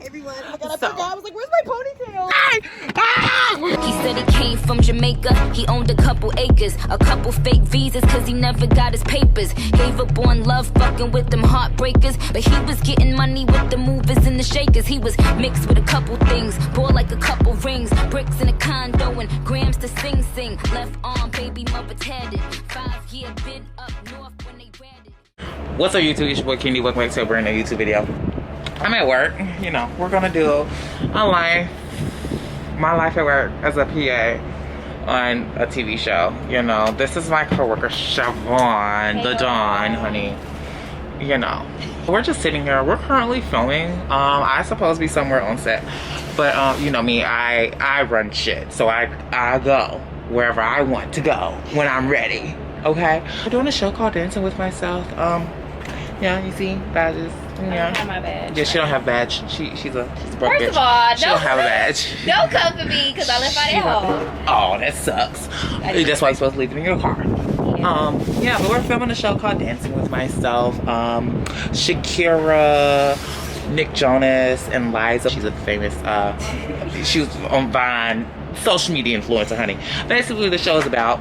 everyone. Oh my God, I forgot. I was like, where's my ponytail? He said he came from Jamaica. He owned a couple acres, a couple fake visas, cause he never got his papers. Gave up on love, fucking with them heartbreakers. But he was getting money with the movers and the shakers. He was mixed with a couple things, bought like a couple rings, bricks in a condo and grams to sing. Left arm, baby mother tatted. 5-year bid up north when they read it. What's up, YouTube? It's your boy Kenny. Welcome back to a brand new YouTube video. I'm at work. You know, we're gonna do my life at work as a PA on a TV show. You know, this is my coworker Siobhan, the Dawn, honey. You know, we're just sitting here. We're currently filming. I supposed to be somewhere on set, but you know me, I run shit, so I go wherever I want to go when I'm ready. Okay, we're doing a show called Dancing with Myself. Yeah, you see badges. Yeah. I don't have my badge. Yeah, she don't have badge. She's a broke First bitch. of all, she don't have a badge. Don't come for me because I left out at home. Oh, that sucks. That's why you're supposed to leave it in your car. Yeah, but we're filming a show called Dancing with Myself. Shakira, Nick Jonas, and Liza. She's a famous, she was on Vine, social media influencer, honey. Basically, the show is about...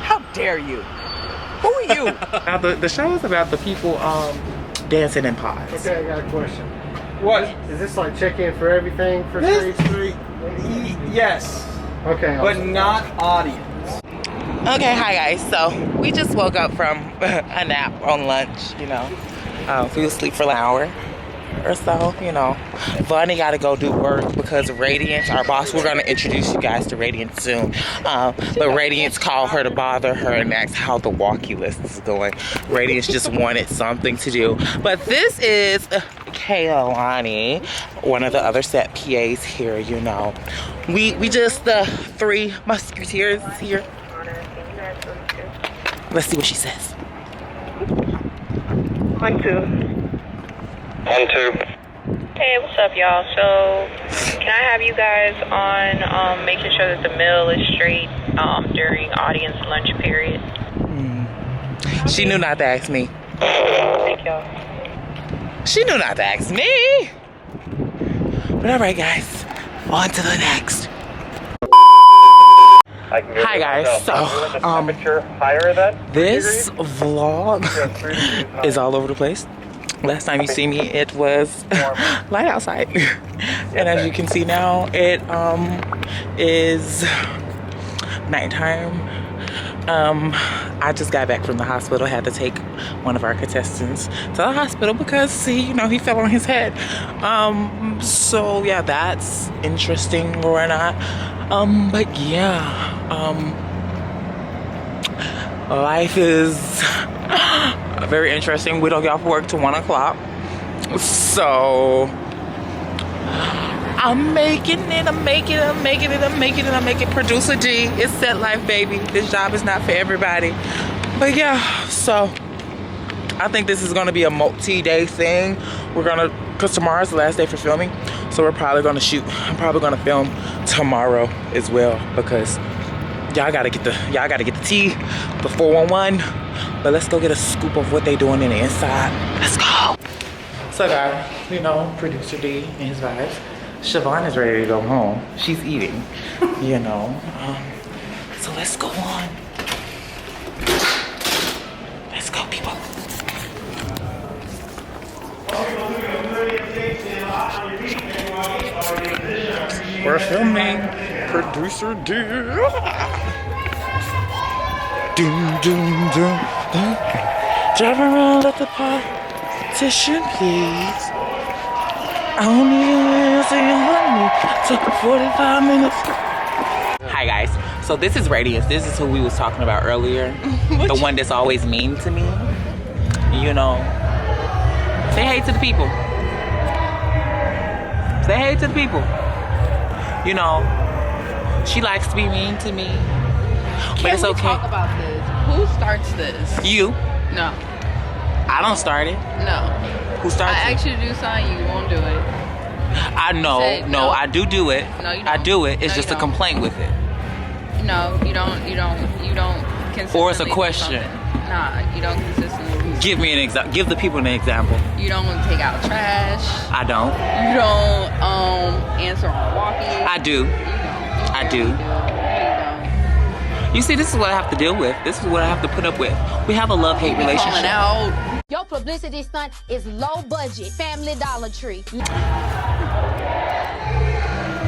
How dare you? Who are you? Now, the show is about the people dancing in pods. Okay, I got a question. What? Is this like check-in for everything for This- Stage 3? Yes, Okay. but not audience. Okay, hi guys. So we just woke up from a nap on lunch, you know. We was asleep for an hour or so, you know. Vonnie got to go do work because Radiance, our boss, we're going to introduce you guys to Radiance soon. But Radiance called her to bother her and asked how the walkie list is going. Radiance just wanted something to do. But this is Kaylani, one of the other set PAs here, you know. We just the three musketeers here. Let's see what she says. 1, 2. 1, 2. Hey, what's up, y'all? So, can I have you guys on making sure that the meal is straight during audience lunch period? She knew not to ask me. Thank y'all. She knew not to ask me. But alright guys, on to the next. Hi guys, so higher than this vlog is all over the place. Last time you see me, it was light outside. And as you can see now, it is nighttime. I just got back from the hospital. Had to take one of our contestants to the hospital because he fell on his head. So yeah, that's interesting or not. But yeah, life is very interesting. We don't get off work till 1 o'clock. So I'm making it. Producer D, it's set life, baby. This job is not for everybody. But yeah, so I think this is gonna be a multi-day thing. Cause tomorrow's the last day for filming. So we're probably gonna shoot. I'm probably gonna film tomorrow as well because y'all gotta get the tea, the 411. But let's go get a scoop of what they doing in the inside. Let's go. So guys, producer D and his vibes. Siobhan is ready to go home. She's eating, so let's go on. Let's go, people. We're filming. Producer D. Doom, doom, doom, doom. Drive around at the partition, please. I only see you took 45 minutes. Hi guys, so this is Radiance. This is who we was talking about earlier. The one that's always mean to me. Say hey to the people. Say hey to the people. She likes to be mean to me. But it's okay. Talk about this. Who starts this? You. No. I don't start it. No. Who starts I it? asked you to do something, you won't do it. I know. said No, no. I do it. No, you don't. I do it. It's No, just you a don't. complaint with it. No, you don't consistently Or it's a do question. something. Nah, you don't consistently do Give me an example. Give the people an example. You don't take out trash. I don't. You don't answer on walkie. I do. I do. You see, this is what I have to deal with. This is what I have to put up with. We have a love-hate relationship. Out. Your publicity stunt is low budget. Family Dollar Tree.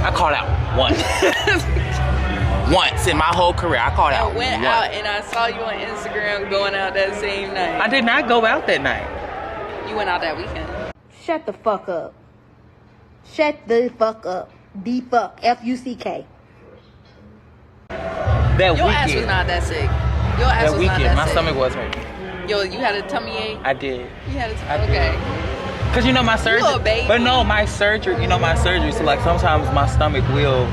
I called out once. Once in my whole career, I called out. I went once. out and I saw you on Instagram going out that same night. I did not go out that night. You went out that weekend. Shut the fuck up. Shut the fuck up. D-fuck. F-U-C-K. That Your weekend. ass was not that sick. Your ass That was weekend, not that my sick. stomach was hurting. Yo, you had a tummy ache? I did. You had a I tummy did. Okay. Cause you know my surgery. a baby. But no, my surgery. You know my surgery. So like sometimes my stomach will,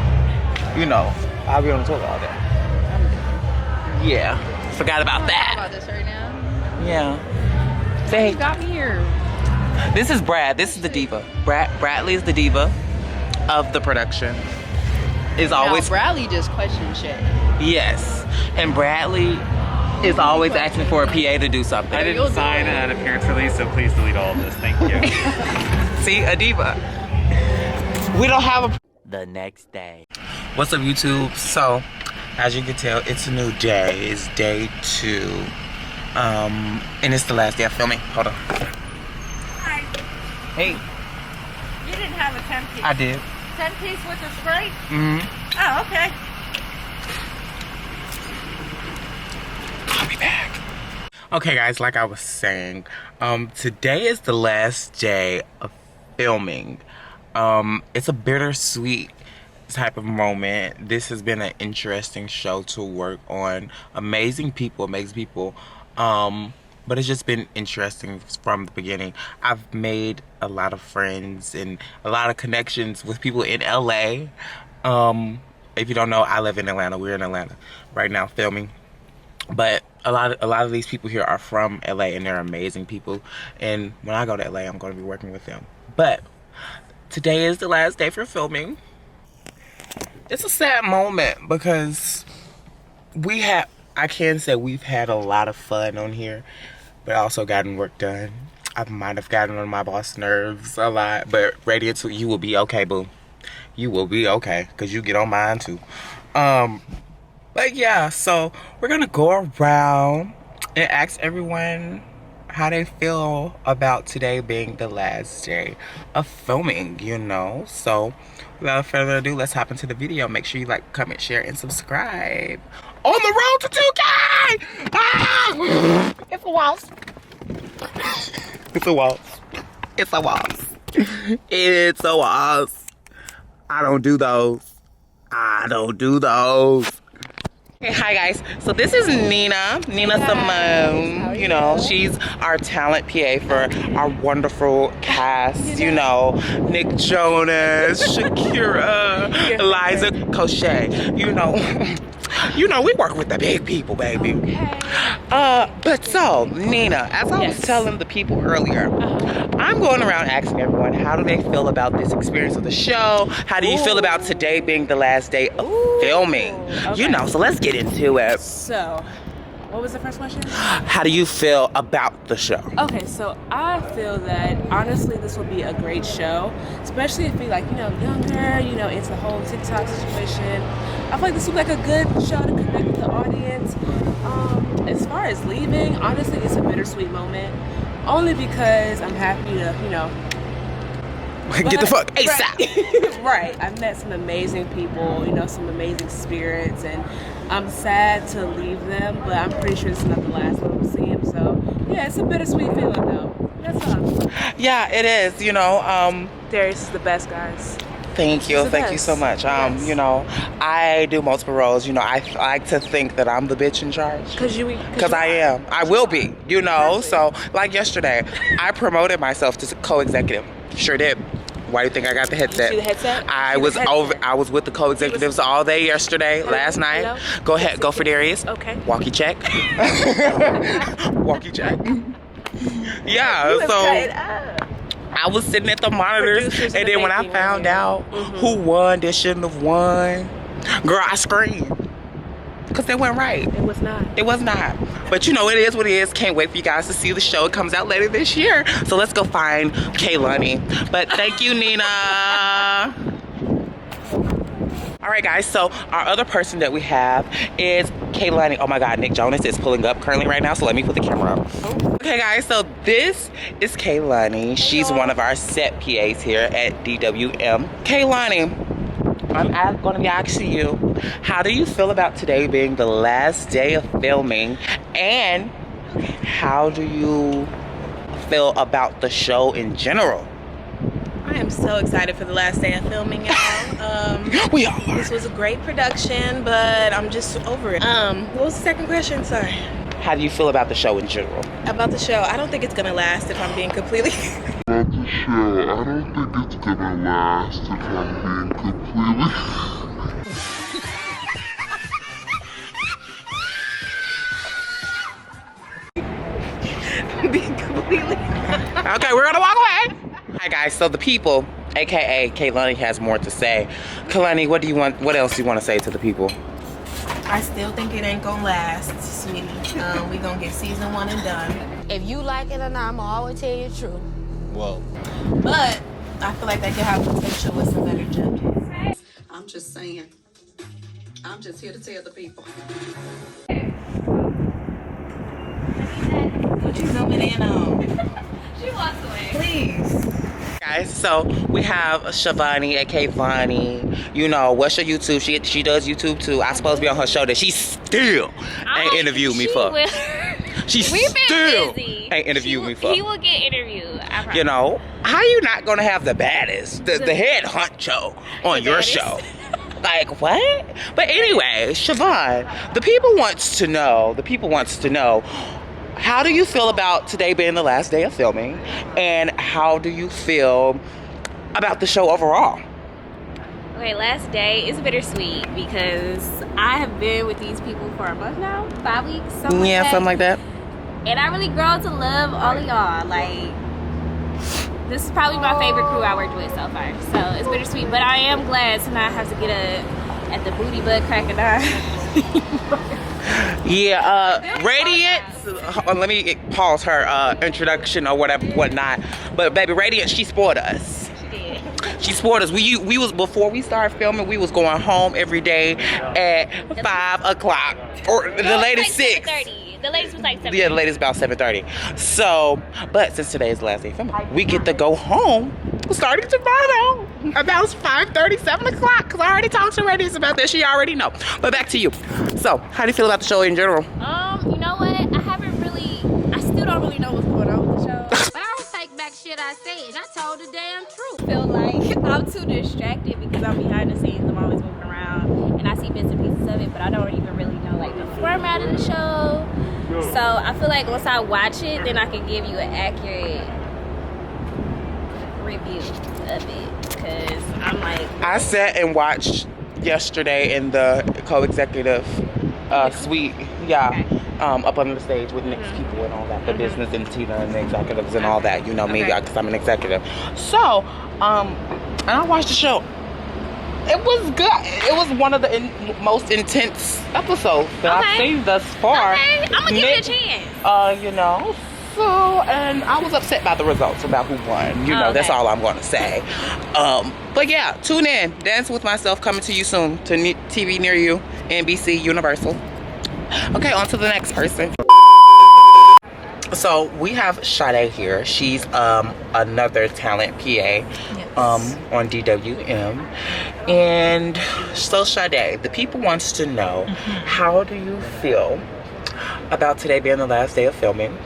you know, I'll be on the toilet all day. Yeah. Forgot about Talk that. about this right now. Yeah. Say You got me here. This is Brad. This is the diva. Bradley is the diva of the production. Is always Now, Bradley just questioned shit. yes, and Bradley is always asking for a PA to do something. I didn't sign an appearance release, so please delete all of this. Thank you. See, a diva. We don't have a. The next day. What's up, YouTube? So, as you can tell, it's a new day. It's day 2, and it's the last day of filming. Hold on. Hi. Hey, You didn't have a 10-piece. I did. 10-piece with the Sprite? Mm-hmm. Oh, okay. I'll be back. Okay, guys, like I was saying, today is the last day of filming. It's a bittersweet type of moment. This has been an interesting show to work on. Amazing people. But it's just been interesting from the beginning. I've made a lot of friends and a lot of connections with people in LA. If you don't know, I live in Atlanta. We're in Atlanta right now filming. But a lot of these people here are from LA, and they're amazing people. And when I go to LA, I'm going to be working with them. But today is the last day for filming. It's a sad moment because I can say we've had a lot of fun on here, but also gotten work done. I might have gotten on my boss nerves a lot, but Radiant 2, you will be okay, boo. You will be okay, because you get on mine too. But yeah, so we're gonna go around and ask everyone how they feel about today being the last day of filming, you know? So without further ado, let's hop into the video. Make sure you like, comment, share, and subscribe. On the road to 2K! Ah! It's a waltz. It's a waltz. It's a waltz. It's a waltz. I don't do those. I don't do those. Hey, hi guys. So this is Nina Simone. You know, she's our talent PA for our wonderful cast. You know, Nick Jonas, Shakira, Eliza Cochet. You know, we work with the big people, baby. But so, Nina, as I was telling the people earlier, I'm going around asking everyone, how do they feel about this experience of the show? How do you feel about today being the last day of filming? You know, so let's get into it. So, what was the first question? How do you feel about the show? Okay, so I feel that honestly this will be a great show, especially if you're like, younger, it's the whole TikTok situation. I feel like this will be like a good show to connect with the audience. As far as leaving, honestly it's a bittersweet moment. Only because I'm happy to, get the fuck ASAP. Right. I've met some amazing people, some amazing spirits, and I'm sad to leave them, but I'm pretty sure this is not the last one we'll see them. So yeah, it's a bittersweet feeling though. That's all. Yeah, it is, Darius is the best, guys. Thank you so much. I do multiple roles. I like to think that I'm the bitch in charge. Because I am. I will be, So, like yesterday, I promoted myself to co-executive. Sure did. Why do you think I got the headset? You see the headset? I was with the co-executives all day yesterday, last night. Go ahead, go for Darius. Okay. Walkie check. Walkie check. Yeah, so I was sitting at the monitors, and then when I found out who won that shouldn't have won, girl, I screamed. Because they weren't right. It was not. It was not. But you know, it is what it is. Can't wait for you guys to see the show. It comes out later this year. So let's go find Kaylani. But thank you, Nina. All right, guys, so our other person that we have is Kaylani. Oh my God, Nick Jonas is pulling up currently right now, so let me put the camera up. Okay, guys, so this is Kaylani. She's one of our set PAs here at DWM. Kaylani, I'm going to be asking you, how do you feel about today being the last day of filming, and how do you feel about the show in general? I am so excited for the last day of filming, y'all. We are. This was a great production, but I'm just over it. What was the second question? Sorry. How do you feel about the show in general? About the show, I don't think it's gonna last if I'm being completely About the show, I don't think it's gonna last if I'm being completely Okay, we're gonna walk away. Hi guys, so the people, aka Kaylani, has more to say. Kaylani, what else do you want to say to the people? I still think it ain't gonna last, sweetie. We gonna get season 1 and done. If you like it or not, I'ma always tell you the truth. Whoa. But I feel like they could have potential with some better judges. I'm just saying. I'm just here to tell the people. What you zooming in on? She walks away. Please. Guys, so we have Shavani, aka Vonnie. You know, what's your YouTube? She does YouTube too. I supposed to be on her show that she still ain't interviewed me for. She still ain't interviewed me for. He will get interviewed. I promise. You know, how you not gonna have the baddest, the head honcho on your show? Like, what? But anyway, Siobhan, the people wants to know, how do you feel about today being the last day of filming? And how do you feel about the show overall? Okay, last day is bittersweet because I have been with these people for a month now, 5 weeks, something like that. And I really grown to love all of y'all. Like, this is probably my favorite crew I worked with so far. So it's bittersweet, but I am glad to not have to get at the booty butt crack of dawn. Yeah, Radiance, let me pause her introduction or whatnot. But baby, Radiance, she spoiled us. She did. She spoiled us. We was, before we started filming, we was going home every day at 5 o'clock. Or the latest like 6. 7:30. The latest was like 7:30. Yeah, the latest about 7:30. So, but since today is the last day of filming, we get to go home starting tomorrow about 5:30, 7 o'clock. Because I already talked to Radiance about this. She already know. But back to you. So, how do you feel about the show in general? You know what? I still don't really know what's going on with the show. But I don't take back shit I said. I told the damn truth. I feel like I'm too distracted because I'm behind the scenes. I'm always moving around and I see bits and pieces of it, but I don't even really know like the format of the show. So I feel like once I watch it, then I can give you an accurate review of it. Because I'm like, I sat and watched yesterday in the co-executive suite, up on the stage with Nick's people and all that, the business and Tina and the executives and all that, you know me, because I'm an executive. So, and I watched the show. It was good. It was one of the most intense episodes that I've seen thus far. Okay, I'm gonna give it a chance. You know, so, and I was upset by the results about who won. You know, that's all I'm going to say. But yeah, tune in. Dance with Myself coming to you soon to TV near you, NBC, Universal. Okay, on to the next person. So we have Sade here. She's another talent PA on DWM. And so Sade, the people wants to know, how do you feel about today being the last day of filming?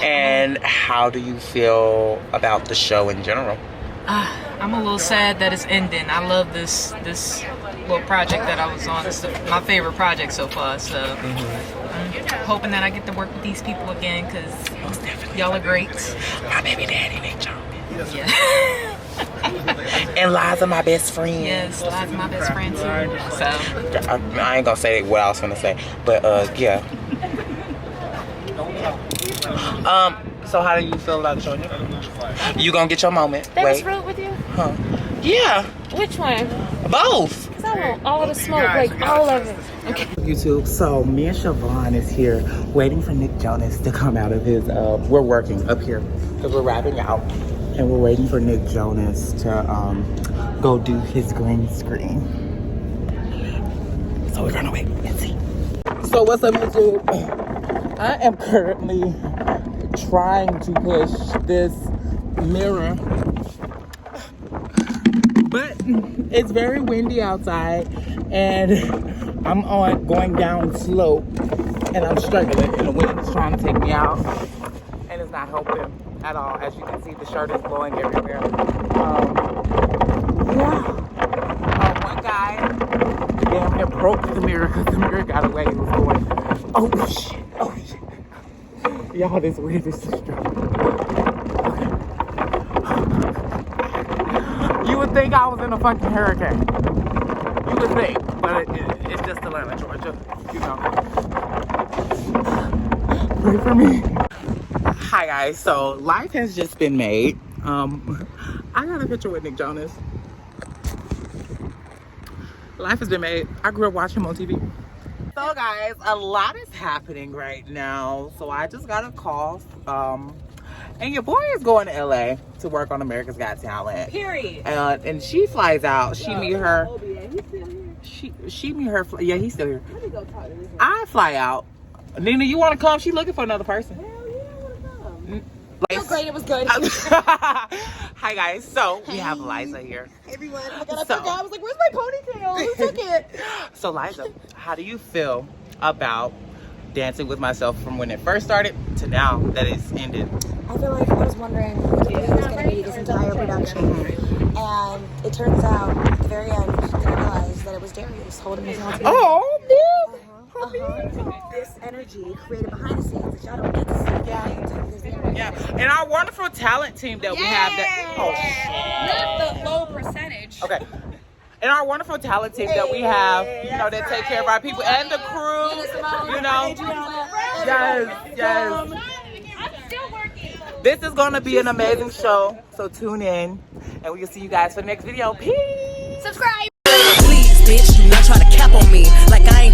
And how do you feel about the show in general? I'm a little sad that it's ending. I love this little project that I was on. It's my favorite project so far. So I'm hoping that I get to work with these people again because y'all are great. My baby daddy, Nick Jones. Yeah. And Liza, my best friend. Yes, Liza, my best friend too. So I ain't gonna say what I was gonna say, but yeah. So how do you feel about the show? You gonna get your moment? That was rude with you? Huh? Yeah. Which one? Both. Because I want all the smoke, like all of it. Okay. YouTube, so me and Siobhan is here waiting for Nick Jonas to come out of his, we're working up here because we're wrapping out and we're waiting for Nick Jonas to go do his green screen. So we're gonna wait and see. So what's up, YouTube? I am currently trying to push this mirror, but it's very windy outside and I'm going down slope and I'm struggling and the wind is trying to take me out and it's not helping at all. As you can see, the shirt is blowing everywhere. One guy damn near broke the mirror because the mirror got away. It was going, oh shit, oh shit. Y'all, this wind is so strong. You would think I was in a fucking hurricane. You would think, but it's just Atlanta, Georgia, you know. Pray for me. Hi guys, so life has just been made. I got a picture with Nick Jonas. Life has been made. I grew up watching him on TV. So guys, a lot is happening right now. So I just got a call. And your boy is going to LA to work on America's Got Talent. Period. And she flies out. She meet her. She meet her. Yeah, he's still here. I fly out. Nina, you want to come? She's looking for another person. Hell yeah, I want to come. It was great. It was good. Hi guys. So we have Liza here. Hey everyone. Oh my God, I forgot. I was like, where's my ponytail? Who took it? So Liza, how do you feel about Dancing with Myself from when it first started to now that it's ended? I feel like I was wondering what it was going to be this entire production, and it turns out at the very end I realized that it was Darius holding his hands together. Oh, This energy created behind the scenes that y'all don't get to see. Yeah, and our wonderful talent team that we have. Not the low percentage. Okay. And our wonderful talent team that we have, you know, that take care of our people and the crew, you know. Yes. This is going to be an amazing show, so tune in, and we will see you guys for the next video. Peace. Subscribe. Please, bitch, do not try to cap on me like I ain't